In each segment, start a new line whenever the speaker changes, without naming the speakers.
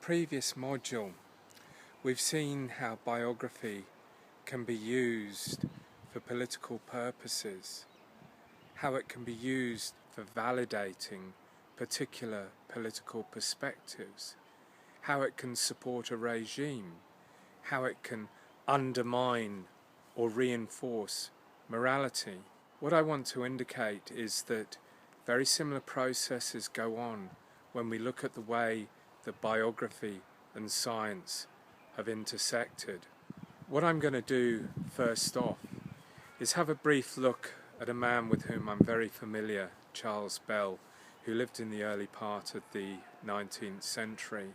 previous module, we've seen how biography can be used for political purposes, how it can be used for validating particular political perspectives, how it can support a regime, how it can undermine or reinforce morality. What I want to indicate is that very similar processes go on when we look at the way that biography and science have intersected. What I'm going to do first off is have a brief look at a man with whom I'm very familiar, Charles Bell, who lived in the early part of the 19th century.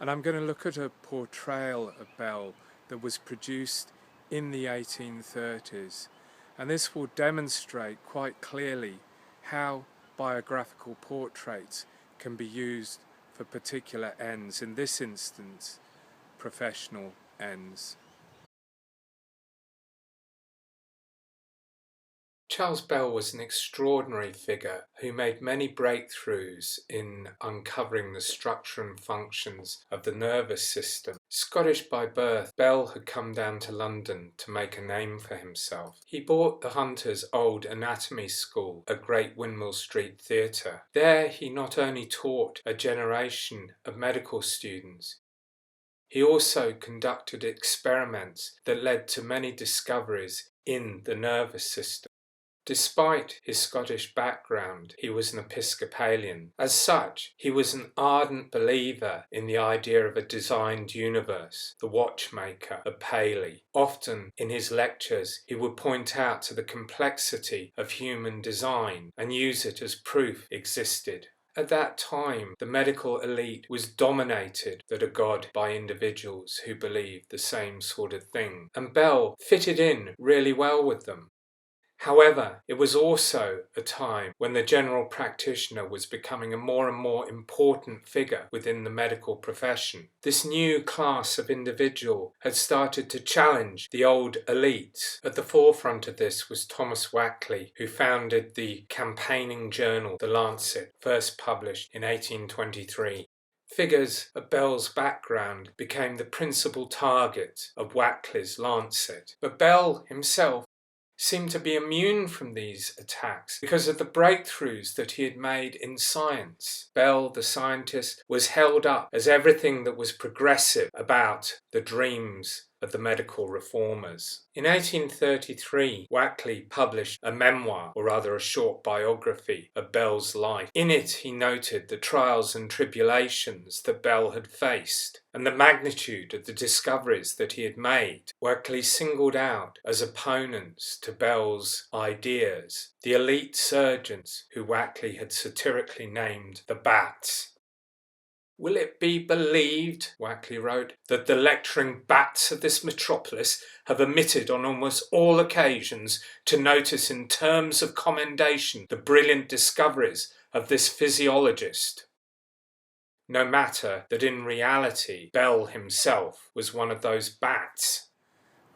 And I'm going to look at a portrayal of Bell that was produced in the 1830s. And this will demonstrate quite clearly how biographical portraits can be used for particular ends, in this instance, professional ends. Charles Bell was an extraordinary figure who made many breakthroughs in uncovering the structure and functions of the nervous system. Scottish by birth, Bell had come down to London to make a name for himself. He bought the Hunter's old anatomy school at Great Windmill Street Theatre. There he not only taught a generation of medical students, he also conducted experiments that led to many discoveries in the nervous system. Despite his Scottish background, he was an Episcopalian. As such, he was an ardent believer in the idea of a designed universe, the watchmaker of Paley. Often in his lectures, he would point out to the complexity of human design and use it as proof existed. At that time, the medical elite was dominated that a god by individuals who believed the same sort of thing, and Bell fitted in really well with them. However, it was also a time when the general practitioner was becoming a more and more important figure within the medical profession. This new class of individual had started to challenge the old elites. At the forefront of this was Thomas Wackley, who founded the campaigning journal The Lancet, first published in 1823. Figures of Bell's background became the principal target of Wackley's Lancet, but Bell himself seemed to be immune from these attacks because of the breakthroughs that he had made in science. Bell, the scientist, was held up as everything that was progressive about the dreams of the medical reformers. In 1833, Wackley published a memoir, or rather a short biography, of Bell's life. In it, he noted the trials and tribulations that Bell had faced and the magnitude of the discoveries that he had made. Wackley singled out as opponents to Bell's ideas the elite surgeons who Wackley had satirically named the Bats. "Will it be believed," Wackley wrote, "that the lecturing bats of this metropolis have omitted on almost all occasions to notice in terms of commendation the brilliant discoveries of this physiologist?" No matter that in reality Bell himself was one of those bats.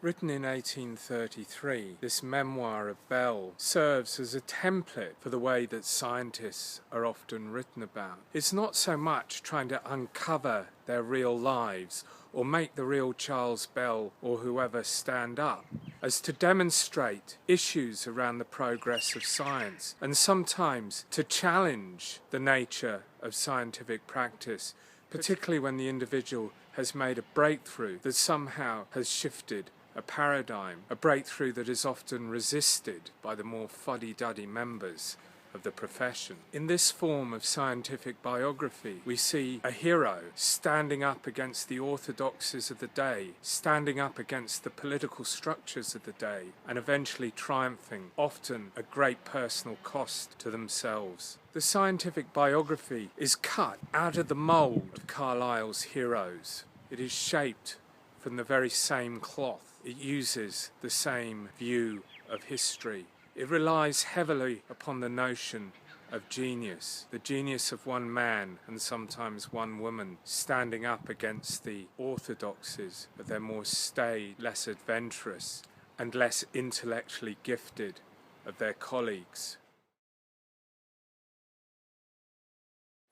Written in 1833, this memoir of Bell serves as a template for the way that scientists are often written about. It's not so much trying to uncover their real lives or make the real Charles Bell or whoever stand up, as to demonstrate issues around the progress of science and sometimes to challenge the nature of scientific practice, particularly when the individual has made a breakthrough that somehow has shifted a paradigm, a breakthrough that is often resisted by the more fuddy-duddy members of the profession. In this form of scientific biography, we see a hero standing up against the orthodoxies of the day, standing up against the political structures of the day, and eventually triumphing, often at great personal cost to themselves. The scientific biography is cut out of the mould of Carlyle's heroes. It is shaped from the very same cloth. It uses the same view of history. It relies heavily upon the notion of genius, the genius of one man and sometimes one woman standing up against the orthodoxies of their more staid, less adventurous and less intellectually gifted of their colleagues.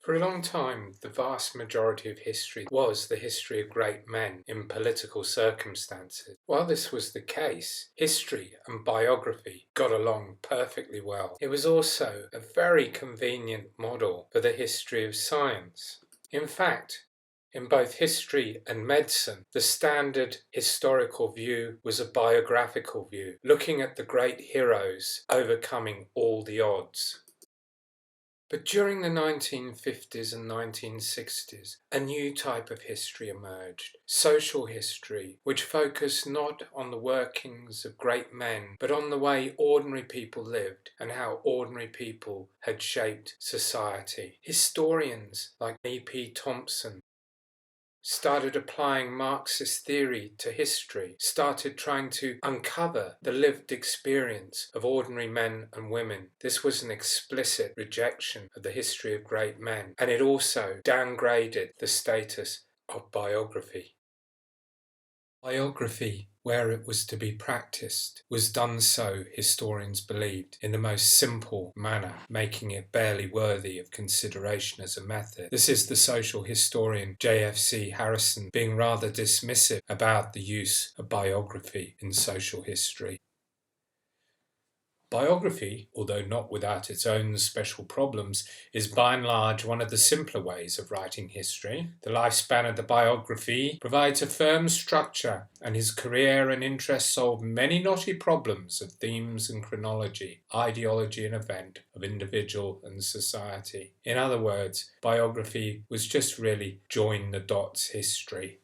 For a long time, the vast majority of history was the history of great men in political circumstances. While this was the case, history and biography got along perfectly well. It was also a very convenient model for the history of science. In fact, in both history and medicine, the standard historical view was a biographical view, looking at the great heroes overcoming all the odds. But during the 1950s and 1960s, a new type of history emerged, social history, which focused not on the workings of great men, but on the way ordinary people lived and how ordinary people had shaped society. Historians like E.P. Thompson started applying Marxist theory to history, started trying to uncover the lived experience of ordinary men and women. This was an explicit rejection of the history of great men, and it also downgraded the status of biography. Biography, where it was to be practiced, was done so, historians believed, in the most simple manner, making it barely worthy of consideration as a method. This is the social historian J.F.C. Harrison being rather dismissive about the use of biography in social history. Biography, although not without its own special problems, is by and large one of the simpler ways of writing history. The lifespan of the biography provides a firm structure, and his career and interests solve many knotty problems of themes and chronology, ideology and event, of individual and society. In other words, biography was just really join the dots history.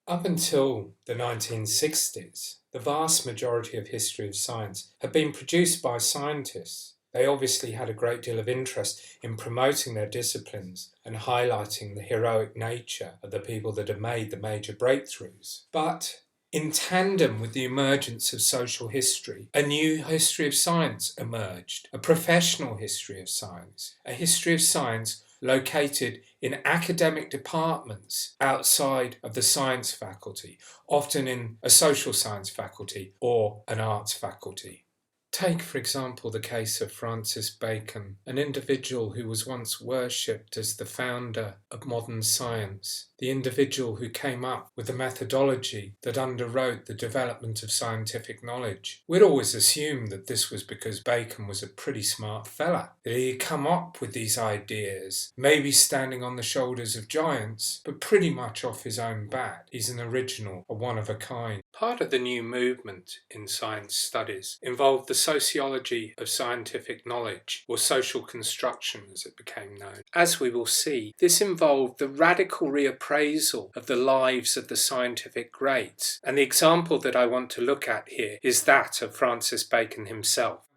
Up until the 1960s, the vast majority of history of science had been produced by scientists. They obviously had a great deal of interest in promoting their disciplines and highlighting the heroic nature of the people that had made the major breakthroughs. But in tandem with the emergence of social history, a new history of science emerged, a professional history of science, a history of science located in academic departments outside of the science faculty, often in a social science faculty or an arts faculty. Take, for example, the case of Francis Bacon, an individual who was once worshipped as the founder of modern science, the individual who came up with the methodology that underwrote the development of scientific knowledge. We'd always assumed that this was because Bacon was a pretty smart fella, that he had come up with these ideas, maybe standing on the shoulders of giants, but pretty much off his own bat. He's an original, a one of a kind. Part of the new movement in science studies involved the sociology of scientific knowledge, or social construction as it became known. As we will see, this involved the radical reappraisal of the lives of the scientific greats, and the example that I want to look at here is that of Francis Bacon himself.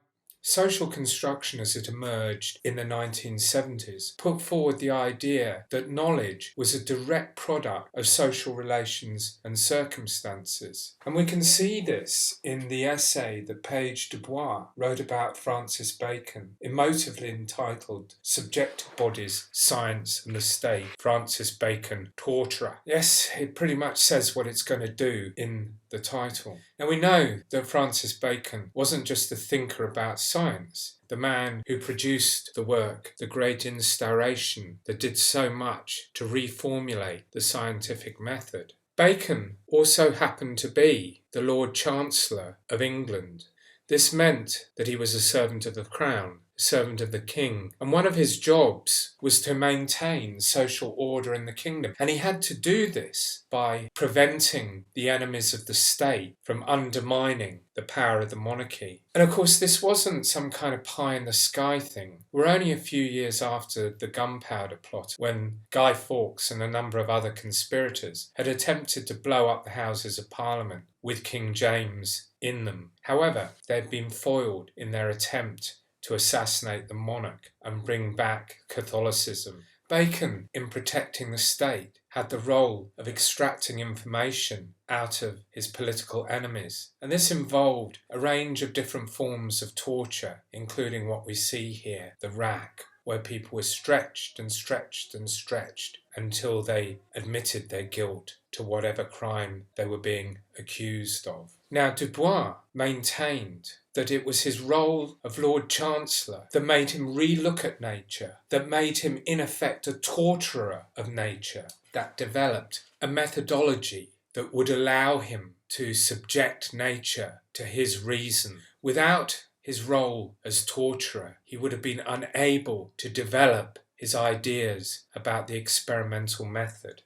Social construction as it emerged in the 1970s put forward the idea that knowledge was a direct product of social relations and circumstances. And we can see this in the essay that Paige Dubois wrote about Francis Bacon, emotively entitled Subjective Bodies, Science and the State, Francis Bacon, Torturer. Yes, it pretty much says what it's going to do in the title. Now we know that Francis Bacon wasn't just a thinker about science, the man who produced the work, the great instauration that did so much to reformulate the scientific method. Bacon also happened to be the Lord Chancellor of England. This meant that he was a servant of the crown, a servant of the king, and one of his jobs was to maintain social order in the kingdom. And he had to do this by preventing the enemies of the state from undermining the power of the monarchy. And of course, this wasn't some kind of pie-in-the-sky thing. We're only a few years after the Gunpowder Plot, when Guy Fawkes and a number of other conspirators had attempted to blow up the Houses of Parliament with King James in them. However, they had been foiled in their attempt to assassinate the monarch and bring back Catholicism. Bacon, in protecting the state, had the role of extracting information out of his political enemies. And this involved a range of different forms of torture, including what we see here, the rack, where people were stretched and stretched and stretched until they admitted their guilt to whatever crime they were being accused of. Now, Dubois maintained that it was his role of Lord Chancellor that made him re-look at nature, that made him in effect a torturer of nature, that developed a methodology that would allow him to subject nature to his reason. Without his role as torturer, he would have been unable to develop his ideas about the experimental method.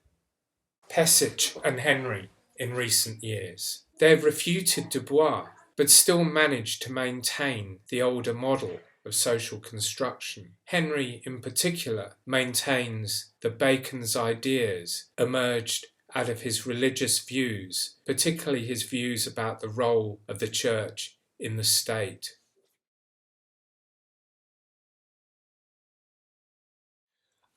Pesich and Henry in recent years. They have refuted Dubois, but still managed to maintain the older model of social construction. Henry, in particular, maintains that Bacon's ideas emerged out of his religious views, particularly his views about the role of the church in the state.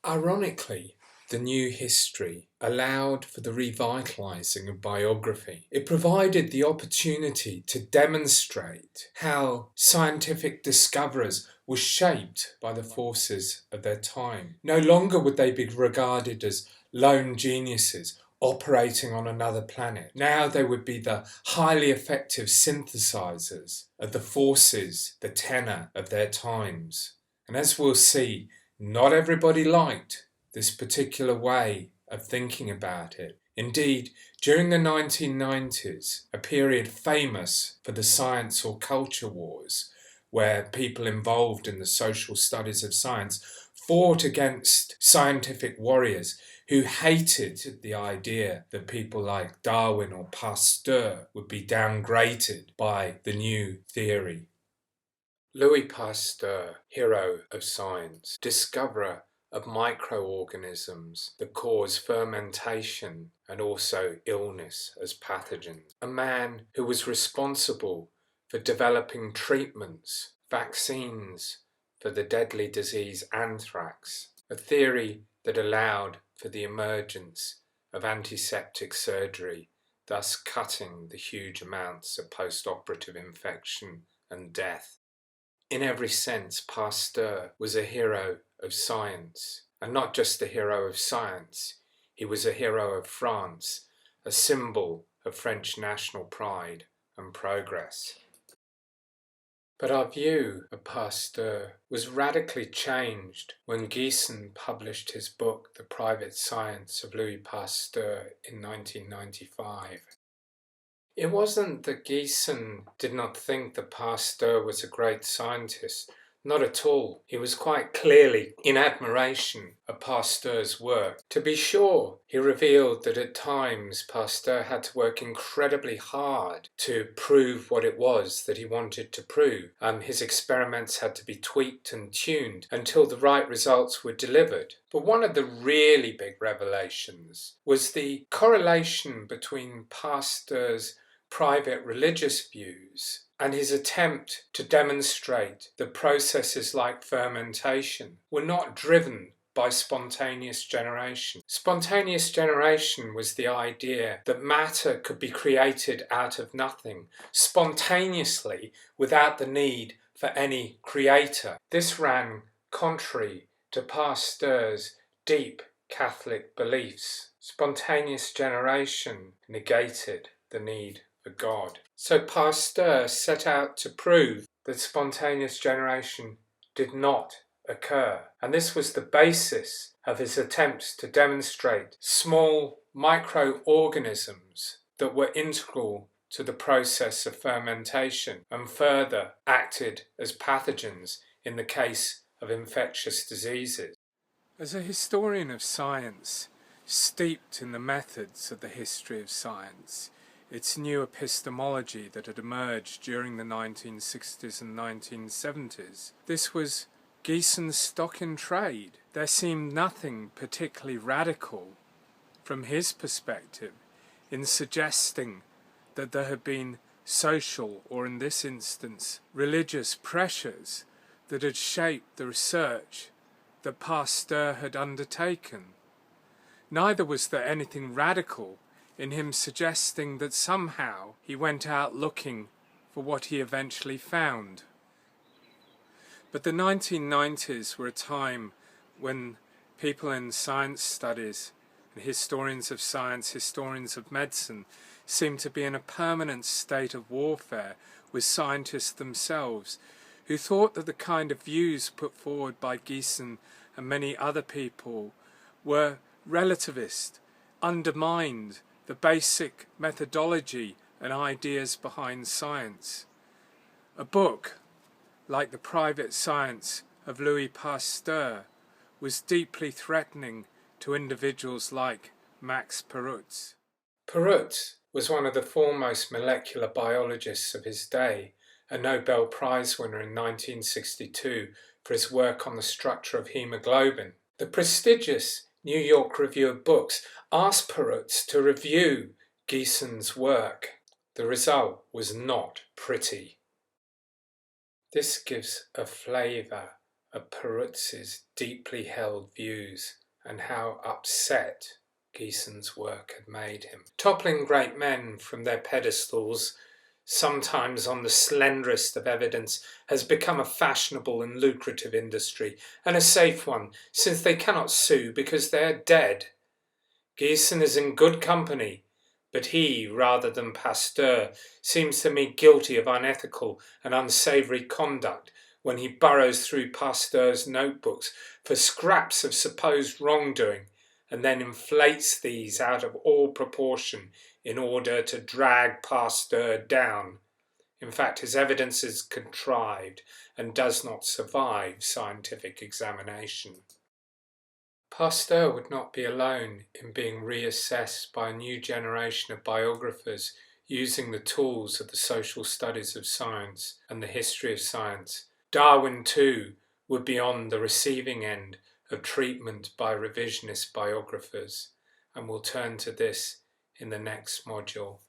Ironically, the new history allowed for the revitalising of biography. It provided the opportunity to demonstrate how scientific discoverers were shaped by the forces of their time. No longer would they be regarded as lone geniuses operating on another planet. Now they would be the highly effective synthesizers of the forces, the tenor of their times. And as we'll see, not everybody liked this particular way of thinking about it. Indeed, during the 1990s, a period famous for the science or culture wars, where people involved in the social studies of science fought against scientific warriors who hated the idea that people like Darwin or Pasteur would be downgraded by the new theory. Louis Pasteur, hero of science, discoverer of microorganisms that cause fermentation and also illness as pathogens. A man who was responsible for developing treatments, vaccines for the deadly disease anthrax, a theory that allowed for the emergence of antiseptic surgery, thus cutting the huge amounts of post-operative infection and death. In every sense, Pasteur was a hero of science, and not just a hero of science. He was a hero of France, a symbol of French national pride and progress. But our view of Pasteur was radically changed when Giessen published his book, The Private Science of Louis Pasteur, in 1995. It wasn't that Giessen did not think that Pasteur was a great scientist. Not at all. He was quite clearly in admiration of Pasteur's work. To be sure, he revealed that at times Pasteur had to work incredibly hard to prove what it was that he wanted to prove. His experiments had to be tweaked and tuned until the right results were delivered. But one of the really big revelations was the correlation between Pasteur's private religious views and his attempt to demonstrate that processes like fermentation were not driven by spontaneous generation. Spontaneous generation was the idea that matter could be created out of nothing, spontaneously, without the need for any creator. This ran contrary to Pasteur's deep Catholic beliefs. Spontaneous generation negated the need for God. So Pasteur set out to prove that spontaneous generation did not occur. And this was the basis of his attempts to demonstrate small microorganisms that were integral to the process of fermentation and further acted as pathogens in the case of infectious diseases. As a historian of science, steeped in the methods of the history of science, its new epistemology that had emerged during the 1960s and 1970s, this was Giessen's stock in trade. There seemed nothing particularly radical from his perspective in suggesting that there had been social, or in this instance, religious pressures that had shaped the research that Pasteur had undertaken. Neither was there anything radical in him suggesting that somehow he went out looking for what he eventually found. But the 1990s were a time when people in science studies, and historians of science, historians of medicine, seemed to be in a permanent state of warfare with scientists themselves, who thought that the kind of views put forward by Geeson and many other people were relativist, undermined the basic methodology and ideas behind science. A book like The Private Science of Louis Pasteur was deeply threatening to individuals like Max Perutz. Perutz was one of the foremost molecular biologists of his day, a Nobel Prize winner in 1962 for his work on the structure of hemoglobin. The prestigious New York Review of Books asked Perutz to review Geeson's work. The result was not pretty. This gives a flavour of Perutz's deeply held views and how upset Geeson's work had made him. Toppling great men from their pedestals, sometimes on the slenderest of evidence, has become a fashionable and lucrative industry, and a safe one, since they cannot sue because they are dead. Geeson is in good company, but he, rather than Pasteur, seems to me guilty of unethical and unsavoury conduct when he burrows through Pasteur's notebooks for scraps of supposed wrongdoing and then inflates these out of all proportion in order to drag Pasteur down. In fact, his evidence is contrived and does not survive scientific examination. Pasteur would not be alone in being reassessed by a new generation of biographers using the tools of the social studies of science and the history of science. Darwin, too, would be on the receiving end of treatment by revisionist biographers, and we'll turn to this in the next module.